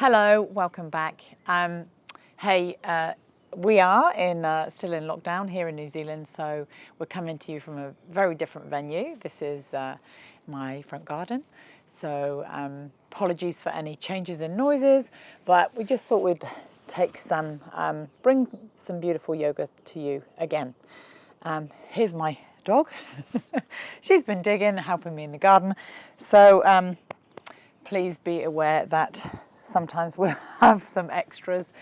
Hello, welcome back. We are still in lockdown here in New Zealand, so we're coming to you from a very different venue. This is my front garden, so apologies for any changes in noises, but we just thought we'd take bring some beautiful yoga to you again. Here's my dog. She's been digging, helping me in the garden, so please be aware that sometimes we'll have some extras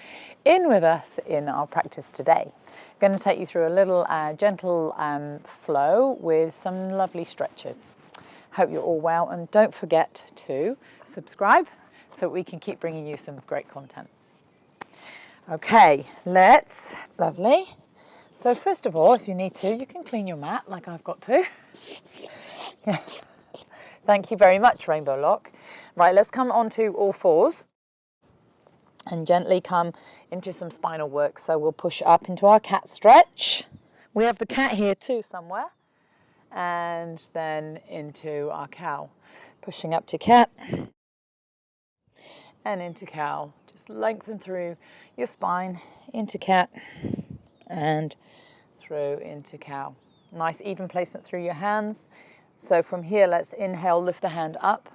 in with us in our practice today. I'm going to take you through a little gentle flow with some lovely stretches. Hope you're all well, and don't forget to subscribe so we can keep bringing you some great content. Okay, lovely. So first of all, if you need to, you can clean your mat like I've got to. Thank you very much, Rainbow Lock. Right, let's come onto all fours and gently come into some spinal work. So we'll push up into our cat stretch. We have the cat here too somewhere. And then into our cow. Pushing up to cat and into cow. Just lengthen through your spine into cat and through into cow. Nice even placement through your hands. So from here, let's inhale, lift the hand up,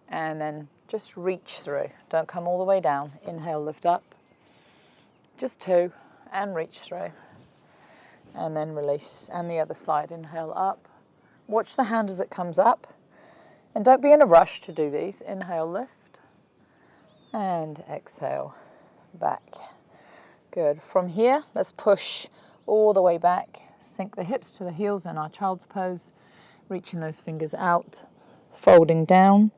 and then just reach through. Don't come all the way down. Inhale, lift up. Just two, and reach through. And then release. And the other side, inhale up. Watch the hand as it comes up. And don't be in a rush to do these. Inhale, lift. And exhale, back. Good. From here, let's push all the way back. Sink the hips to the heels in our child's pose. Reaching those fingers out, folding down,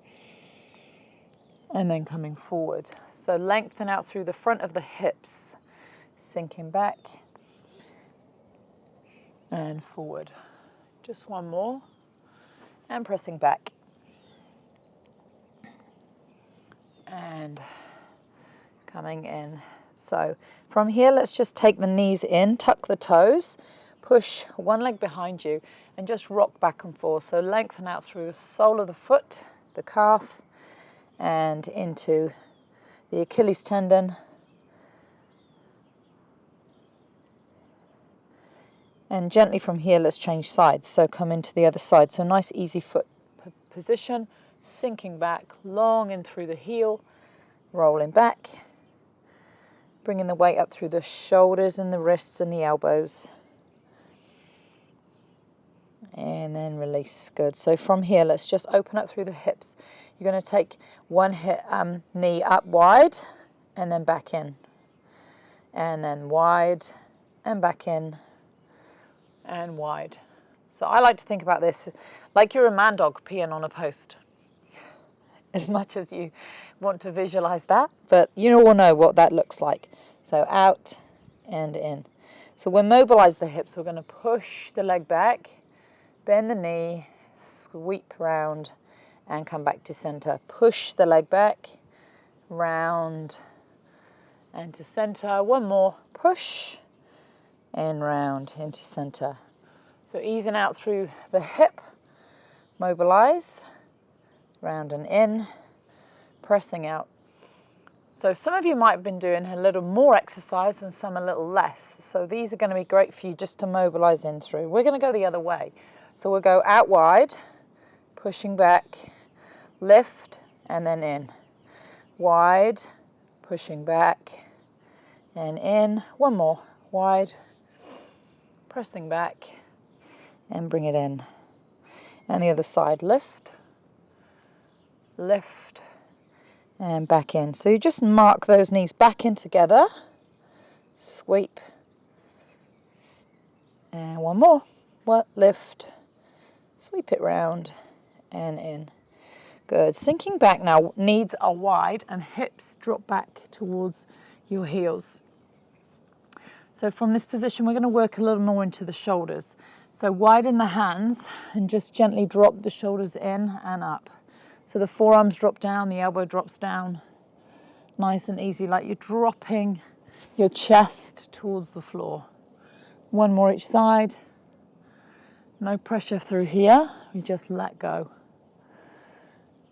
and then coming forward. So lengthen out through the front of the hips, sinking back and forward. Just one more, and pressing back. And coming in. So from here, let's just take the knees in, tuck the toes, push one leg behind you, and just rock back and forth. So lengthen out through the sole of the foot, the calf, and into the Achilles tendon. And gently from here, let's change sides. So come into the other side. So nice, easy foot position, sinking back, long in through the heel, rolling back, bringing the weight up through the shoulders and the wrists and the elbows. And then release. Good. So from here, let's just open up through the hips. You're going to take one knee up wide and then back in. And then wide and back in and wide. So I like to think about this like you're a man dog peeing on a post. As much as you want to visualize that, but you all know what that looks like. So out and in. So we'll mobilize the hips. We're going to push the leg back. Bend the knee, sweep round, and come back to center. Push the leg back, round, and to center. One more, push, and round into center. So easing out through the hip, mobilize, round and in, pressing out. So some of you might have been doing a little more exercise and some a little less. So these are going to be great for you just to mobilize in through. We're going to go the other way. So we'll go out wide, pushing back, lift, and then in. Wide, pushing back, and in. One more, wide, pressing back, and bring it in. And the other side, lift, lift, and back in. So you just mark those knees back in together, sweep, and one more, lift, sweep it round and in. Good. Sinking back now, knees are wide and hips drop back towards your heels. So from this position, we're going to work a little more into the shoulders. So widen the hands and just gently drop the shoulders in and up. So the forearms drop down, the elbow drops down. Nice and easy, like you're dropping your chest towards the floor. One more each side. No pressure through here, we just let go.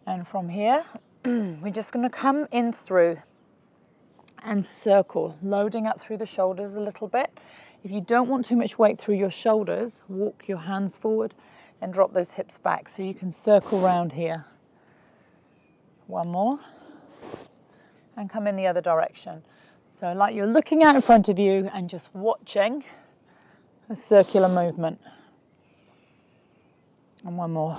And from here, we're just going to come in through and circle, loading up through the shoulders a little bit. If you don't want too much weight through your shoulders, walk your hands forward and drop those hips back so you can circle round here. One more. And come in the other direction. So like you're looking out in front of you and just watching a circular movement. And one more.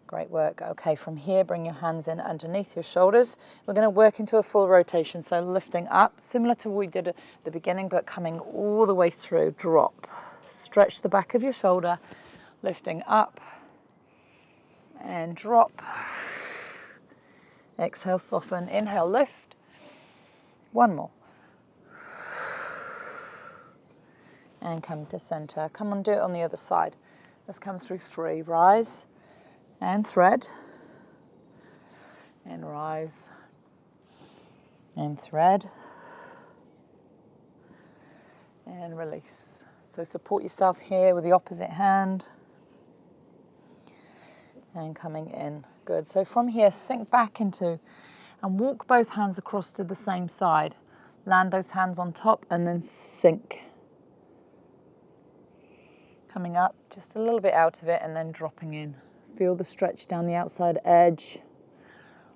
Great work. Okay, from here, bring your hands in underneath your shoulders. We're going to work into a full rotation, so lifting up, similar to what we did at the beginning, but coming all the way through. Drop. Stretch the back of your shoulder, lifting up and drop. Exhale, soften. Inhale, lift. One more. And come to center. Come on, do it on the other side. Let's come through 3. Rise. And thread, and rise, and thread, and release. So support yourself here with the opposite hand, and coming in. Good. So from here, sink back into, and walk both hands across to the same side. Land those hands on top, and then sink. Coming up, just a little bit out of it, and then dropping in. Feel the stretch down the outside edge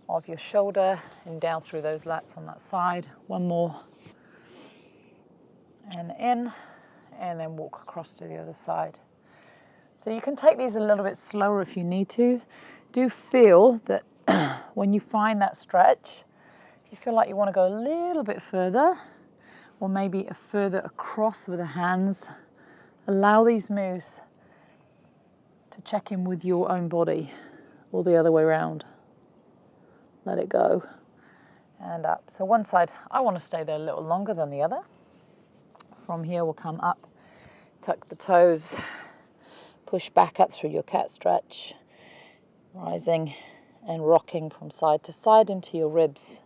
of your shoulder and down through those lats on that side. One more. And in, and then walk across to the other side. So you can take these a little bit slower if you need to. Do feel that when you find that stretch, if you feel like you want to go a little bit further, or maybe further across with the hands, allow these moves to check in with your own body, or the other way around. Let it go, and up. So one side, I want to stay there a little longer than the other. From here, we'll come up, tuck the toes, push back up through your cat stretch, rising and rocking from side to side into your ribs.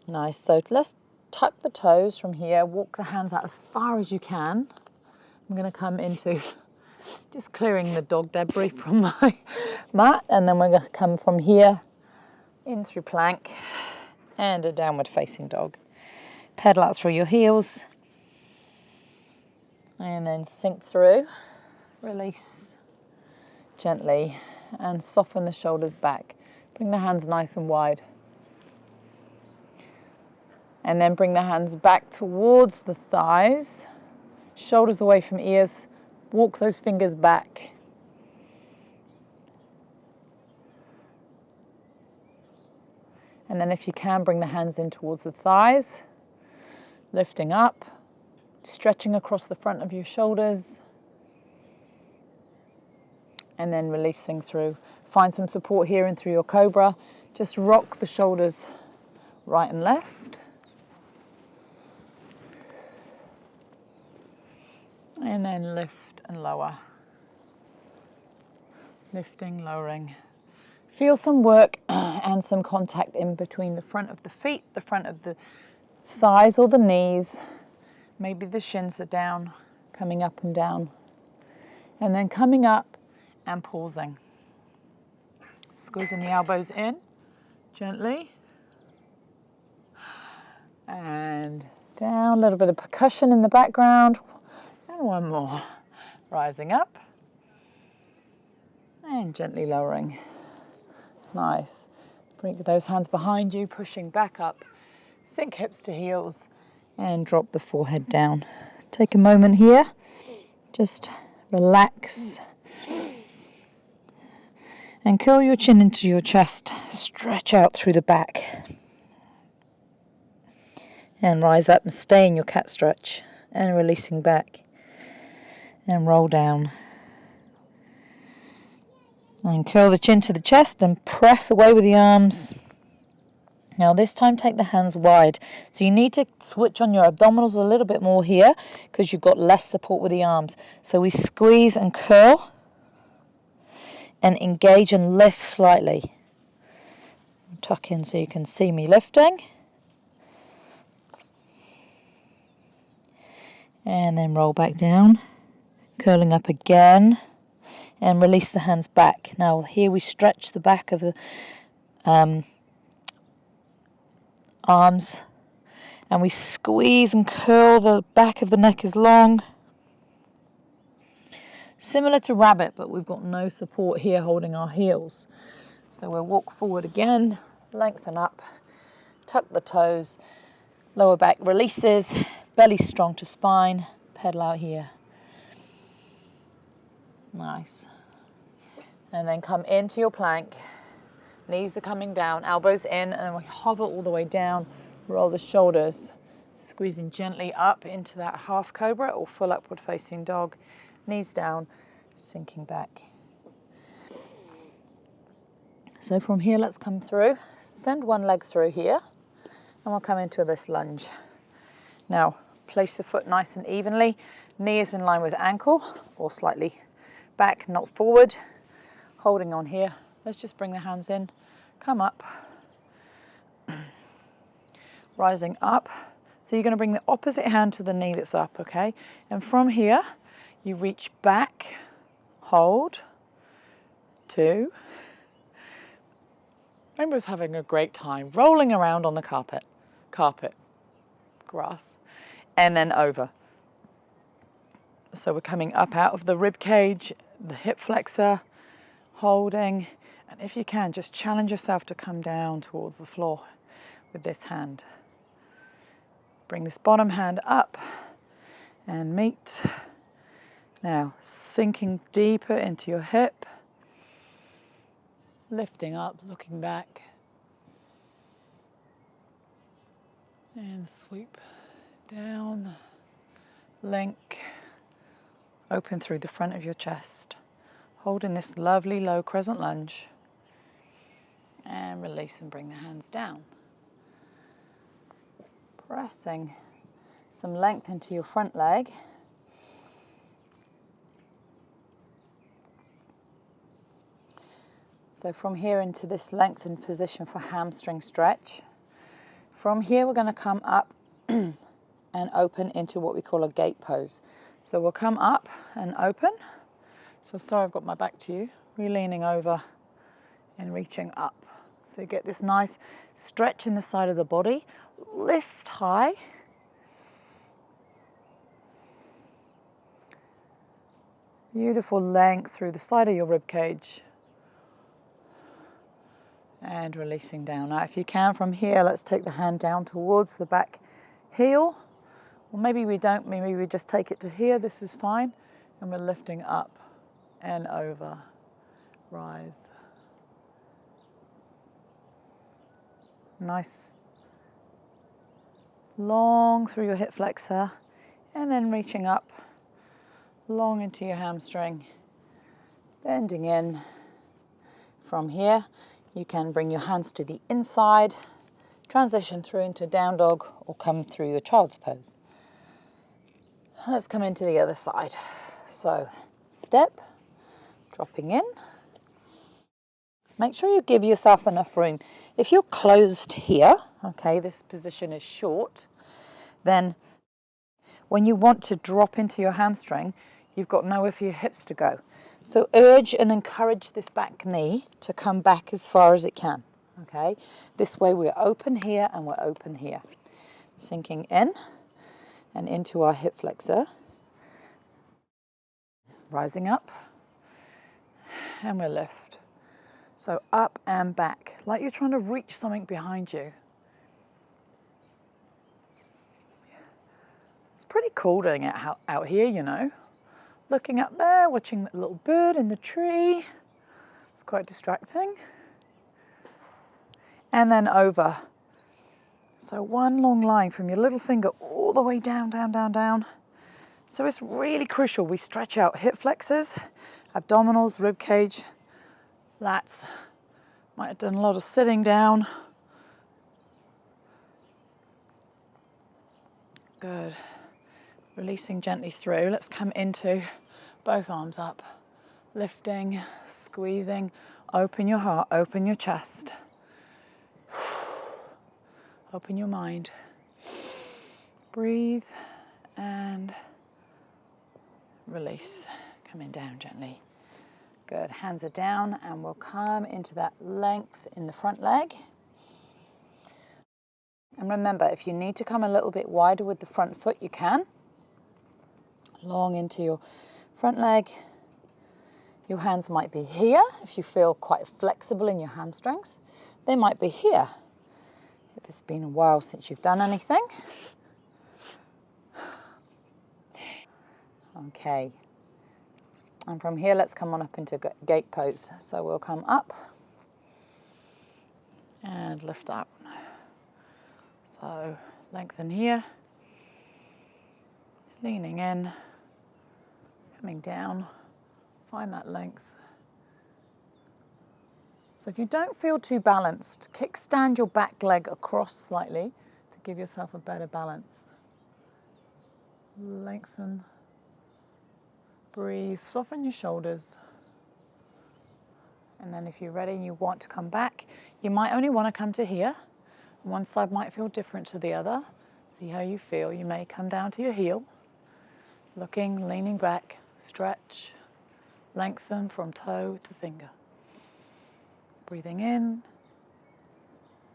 Nice, so let's tuck the toes from here, walk the hands out as far as you can. I'm going to come into just clearing the dog debris from my mat, and then we're going to come from here in through plank and a downward facing dog. Pedal out through your heels and then sink through, release gently and soften the shoulders back. Bring the hands nice and wide. And then bring the hands back towards the thighs. Shoulders away from ears, walk those fingers back. And then if you can, bring the hands in towards the thighs, lifting up, stretching across the front of your shoulders, and then releasing through. Find some support here and through your cobra. Just rock the shoulders right and left. And then lift and lower. Lifting, lowering. Feel some work and some contact in between the front of the feet, the front of the thighs or the knees. Maybe the shins are down, coming up and down. And then coming up and pausing. Squeezing the elbows in, gently. And down, a little bit of percussion in the background. And one more. Rising up. And gently lowering. Nice. Bring those hands behind you, pushing back up. Sink hips to heels and drop the forehead down. Take a moment here. Just relax. And curl your chin into your chest. Stretch out through the back. And rise up and stay in your cat stretch. And releasing back. And roll down. And curl the chin to the chest and press away with the arms. Now this time take the hands wide. So you need to switch on your abdominals a little bit more here because you've got less support with the arms. So we squeeze and curl and engage and lift slightly. Tuck in so you can see me lifting. And then roll back down. Curling up again. and release the hands back. Now here we stretch the back of the arms, and we squeeze and curl the back of the neck as long. Similar to rabbit, but we've got no support here holding our heels. So we'll walk forward again, lengthen up, tuck the toes, lower back releases, belly strong to spine, pedal out here. Nice. And then come into your plank. Knees are coming down, elbows in, and then we hover all the way down, roll the shoulders, squeezing gently up into that half cobra or full upward facing dog. Knees down, sinking back. So from here, let's come through. Send one leg through here, and we'll come into this lunge. Now, place the foot nice and evenly. Knee is in line with ankle, or slightly back, not forward. Holding on here. Let's just bring the hands in, come up, rising up. So you're going to bring the opposite hand to the knee that's up, okay? And from here, you reach back, hold, 2. Rainbow's having a great time, rolling around on the carpet, grass, and then over. So we're coming up out of the rib cage, the hip flexor, holding. And if you can, just challenge yourself to come down towards the floor with this hand. Bring this bottom hand up and meet. Now, sinking deeper into your hip. Lifting up, looking back. And sweep down. Link. Open through the front of your chest. Holding this lovely low crescent lunge. And release and bring the hands down. Pressing some length into your front leg. So from here into this lengthened position for hamstring stretch. From here we're going to come up and open into what we call a gate pose. So we'll come up and open. So sorry, I've got my back to you. Re-leaning over and reaching up. So you get this nice stretch in the side of the body. Lift high. Beautiful length through the side of your rib cage. And releasing down. Now if you can from here, let's take the hand down towards the back heel. Or maybe we don't, maybe we just take it to here. This is fine. And we're lifting up and over. Rise. Nice long through your hip flexor, and then reaching up long into your hamstring, bending in. From here you can bring your hands to the inside, transition through into down dog, or come through your child's pose. Let's come into the other side. So step, dropping in. Make sure you give yourself enough room. If you're closed here, okay, this position is short, then when you want to drop into your hamstring, you've got nowhere for your hips to go. So urge and encourage this back knee to come back as far as it can, okay? This way we're open here and we're open here. Sinking in and into our hip flexor. Rising up, and we lift. So up and back, like you're trying to reach something behind you. It's pretty cool doing it out here, you know. Looking up there, watching the little bird in the tree. It's quite distracting. And then over. So one long line from your little finger all the way down, down, down, down. So it's really crucial we stretch out hip flexors, abdominals, rib cage, lats. Might have done a lot of sitting down. Good. Releasing gently through. Let's come into both arms up. Lifting, squeezing. Open your heart, open your chest. Open your mind. Breathe and release. Coming down gently. Good, hands are down, and we'll come into that length in the front leg. And remember, if you need to come a little bit wider with the front foot, you can. Long into your front leg. Your hands might be here if you feel quite flexible in your hamstrings. They might be here if it's been a while since you've done anything. Okay. And from here, let's come on up into gate pose. So we'll come up and lift up. So lengthen here, leaning in, coming down, find that length. So if you don't feel too balanced, kickstand your back leg across slightly to give yourself a better balance. Lengthen. Breathe, soften your shoulders. And then if you're ready and you want to come back, you might only want to come to here. One side might feel different to the other. See how you feel. You may come down to your heel, looking, leaning back, stretch, lengthen from toe to finger. Breathing in,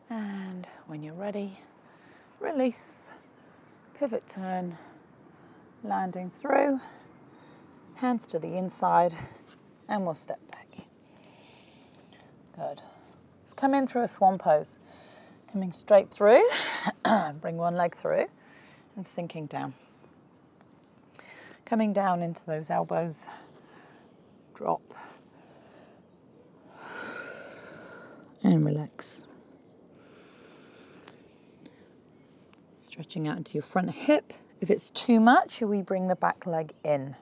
and when you're ready, release, pivot turn, landing through. Hands to the inside, and we'll step back. Good. Let's come in through a swan pose. Coming straight through, bring one leg through, and sinking down. Coming down into those elbows, drop, and relax. Stretching out into your front hip. If it's too much, we bring the back leg in.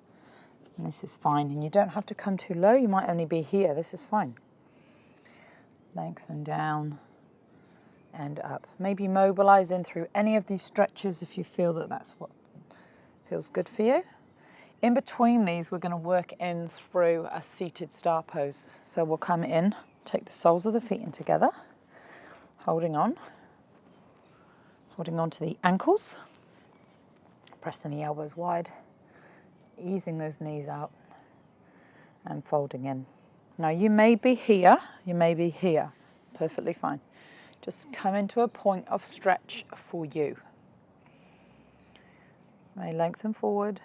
And this is fine, and you don't have to come too low. You might only be here. This is fine. Lengthen down and up. Maybe mobilize in through any of these stretches if you feel that that's what feels good for you. In between these, we're going to work in through a seated star pose. So we'll come in, take the soles of the feet in together, holding on to the ankles, pressing the elbows wide, easing those knees out and folding in. Now you may be here, perfectly fine. Just come into a point of stretch for you. May lengthen forward.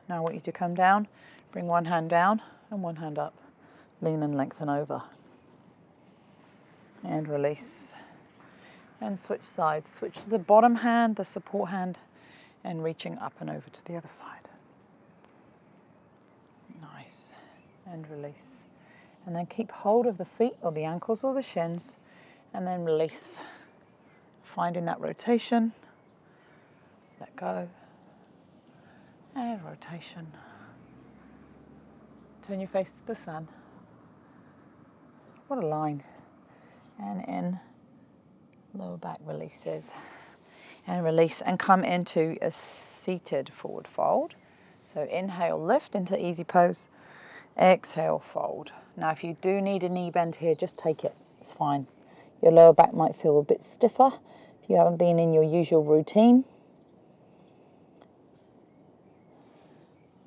Now I want you to come down, bring one hand down and one hand up. Lean and lengthen over. And release. And switch sides. Switch to the bottom hand, the support hand, and reaching up and over to the other side. Nice. And release. And then keep hold of the feet or the ankles or the shins, and then release. Finding that rotation. Let go. And rotation. Turn your face to the sun. What a line. And in. Lower back releases. And release, and come into a seated forward fold. So inhale, lift into easy pose. Exhale, fold. Now if you do need a knee bend here, just take it. It's fine. Your lower back might feel a bit stiffer if you haven't been in your usual routine.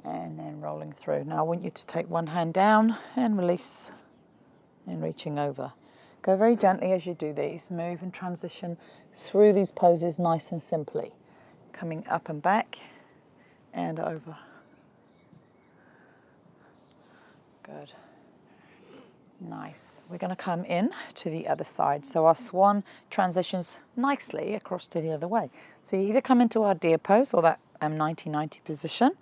And then rolling through. Now I want you to take one hand down and release, and reaching over. Go very gently as you do these. Move and transition through these poses nice and simply. Coming up and back and over. Good. Nice. We're going to come in to the other side. So our swan transitions nicely across to the other way. So you either come into our deer pose or that 90-90 position,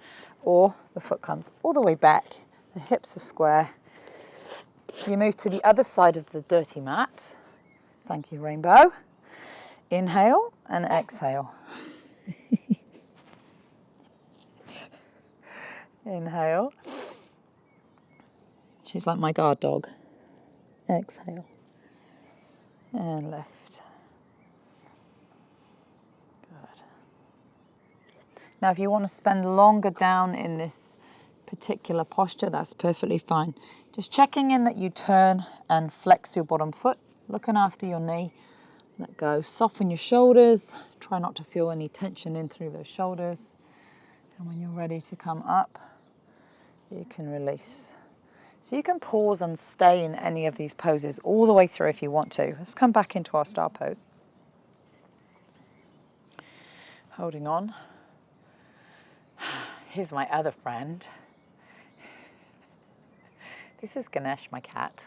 or the foot comes all the way back. The hips are square. You move to the other side of the dirty mat. Thank you, Rainbow. Inhale and exhale. Inhale. She's like my guard dog. Exhale. And lift. Good. Now, if you want to spend longer down in this particular posture, that's perfectly fine. Just checking in that you turn and flex your bottom foot, looking after your knee. Let go. Soften your shoulders. Try not to feel any tension in through those shoulders. And when you're ready to come up, you can release. So you can pause and stay in any of these poses all the way through if you want to. Let's come back into our star pose. Holding on. Here's my other friend. This is Ganesh, my cat.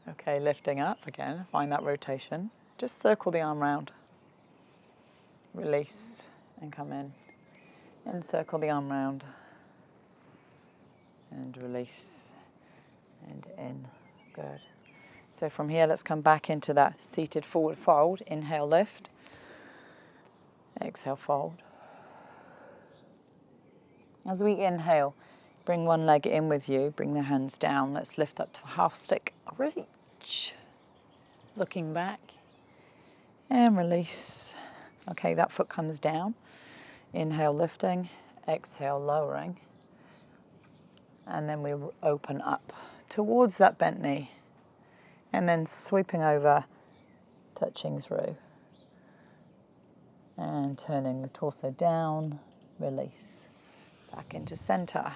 Okay, lifting up again, find that rotation. Just circle the arm round. Release and come in. And circle the arm round. And release and in. Good. So from here, let's come back into that seated forward fold. Inhale, lift. Exhale, fold. As we inhale, bring one leg in with you, bring the hands down. Let's lift up to half stick. Reach. Looking back. And release. Okay, that foot comes down. Inhale, lifting. Exhale, lowering. And then we open up towards that bent knee. And then sweeping over, touching through. And turning the torso down, release. Back into center.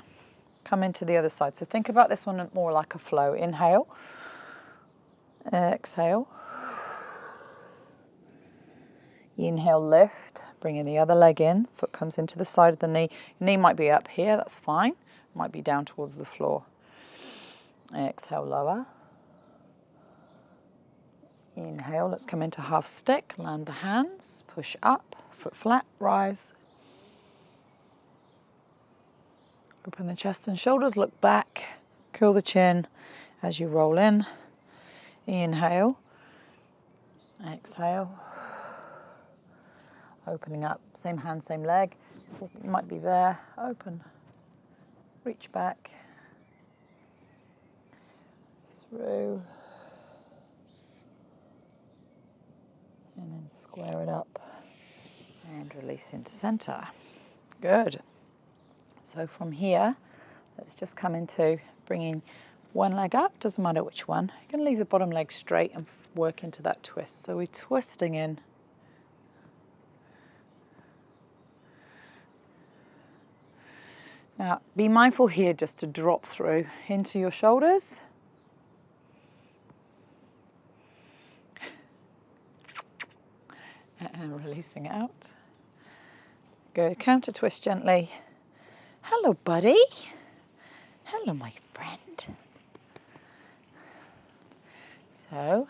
Come into the other side. So think about this one more like a flow. Inhale. Exhale. Inhale, lift. Bringing the other leg in. Foot comes into the side of the knee. Knee might be up here, that's fine. Might be down towards the floor. Exhale, lower. Inhale, let's come into half stick. Land the hands. Push up. Foot flat, rise. Open the chest and shoulders, look back. Curl the chin as you roll in. Inhale. Exhale. Opening up, same hand, same leg. You might be there, open. Reach back. Through. And then square it up. And release into center. Good. So from here, let's just come into bringing one leg up, doesn't matter which one. You're going to leave the bottom leg straight and work into that twist. So we're twisting in. Now, be mindful here just to drop through into your shoulders. And releasing out. Go counter twist gently. Hello, buddy. Hello, my friend. So,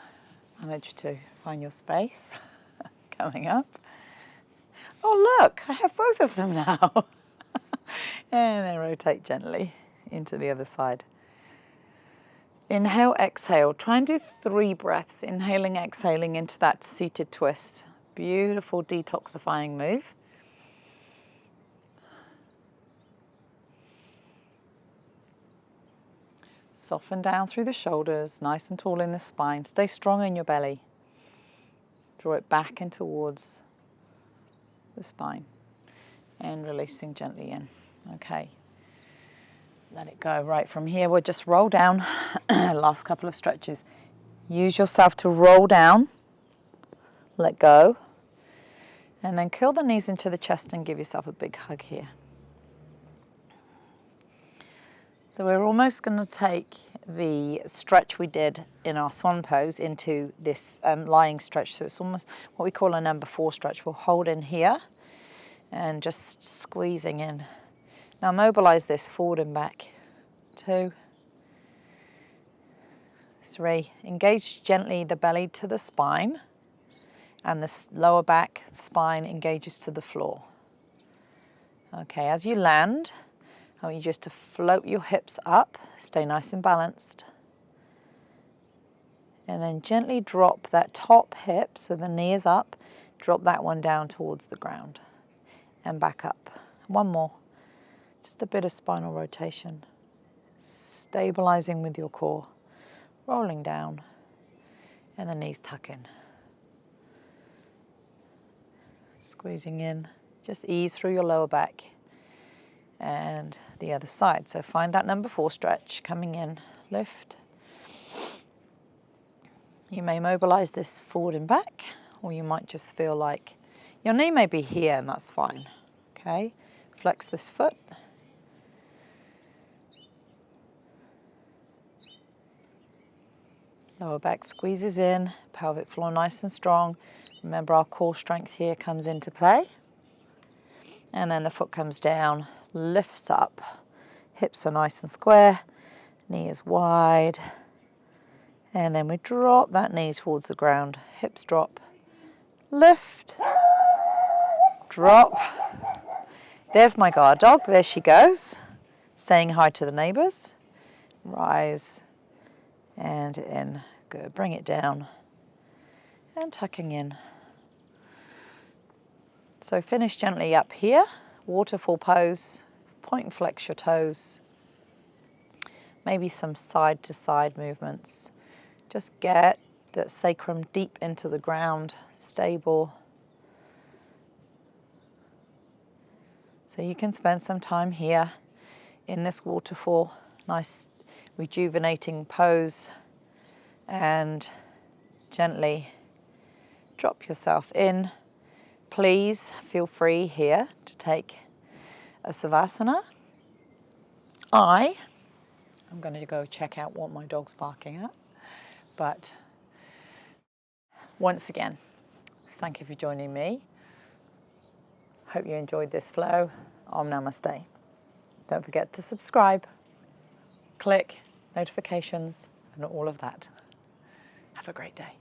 manage to find your space. Coming up. Oh, look, I have both of them now. And then rotate gently into the other side. Inhale, exhale. Try and do 3 breaths. Inhaling, exhaling into that seated twist. Beautiful detoxifying move. Soften down through the shoulders, nice and tall in the spine. Stay strong in your belly. Draw it back and towards the spine. And releasing gently in. Okay. Let it go. Right, from here we'll just roll down. Last couple of stretches. Use yourself to roll down. Let go. And then curl the knees into the chest and give yourself a big hug here. So we're almost going to take the stretch we did in our swan pose into this lying stretch. So it's almost what we call a number 4 stretch. We'll hold in here and just squeezing in. Now mobilize this forward and back. 2, 3. Engage gently the belly to the spine, and the lower back spine engages to the floor. Okay, as you land, I want you just to float your hips up, stay nice and balanced. And then gently drop that top hip, so the knee is up, drop that one down towards the ground. And back up. One more. Just a bit of spinal rotation. Stabilizing with your core. Rolling down. And the knees tuck in. Squeezing in. Just ease through your lower back. And the other side. So find that number 4 stretch. Coming in. Lift. You may mobilize this forward and back. Or you might just feel like your knee may be here, and that's fine. Okay? Flex this foot. Lower back squeezes in, pelvic floor nice and strong. Remember, our core strength here comes into play. And then the foot comes down, lifts up. Hips are nice and square, knee is wide. And then we drop that knee towards the ground. Hips drop, lift, drop. There's my guard dog, there she goes. Saying hi to the neighbors. Rise and in. Good, bring it down and tucking in. So finish gently up here, waterfall pose, point and flex your toes. Maybe some side to side movements. Just get that sacrum deep into the ground, stable. So you can spend some time here in this waterfall, nice rejuvenating pose, and gently drop yourself in. Please feel free here to take a savasana. I'm going to go check out what my dog's barking at. But once again, thank you for joining me. Hope you enjoyed this flow. Om Namaste. Don't forget to subscribe, click notifications, and all of that. Have a great day.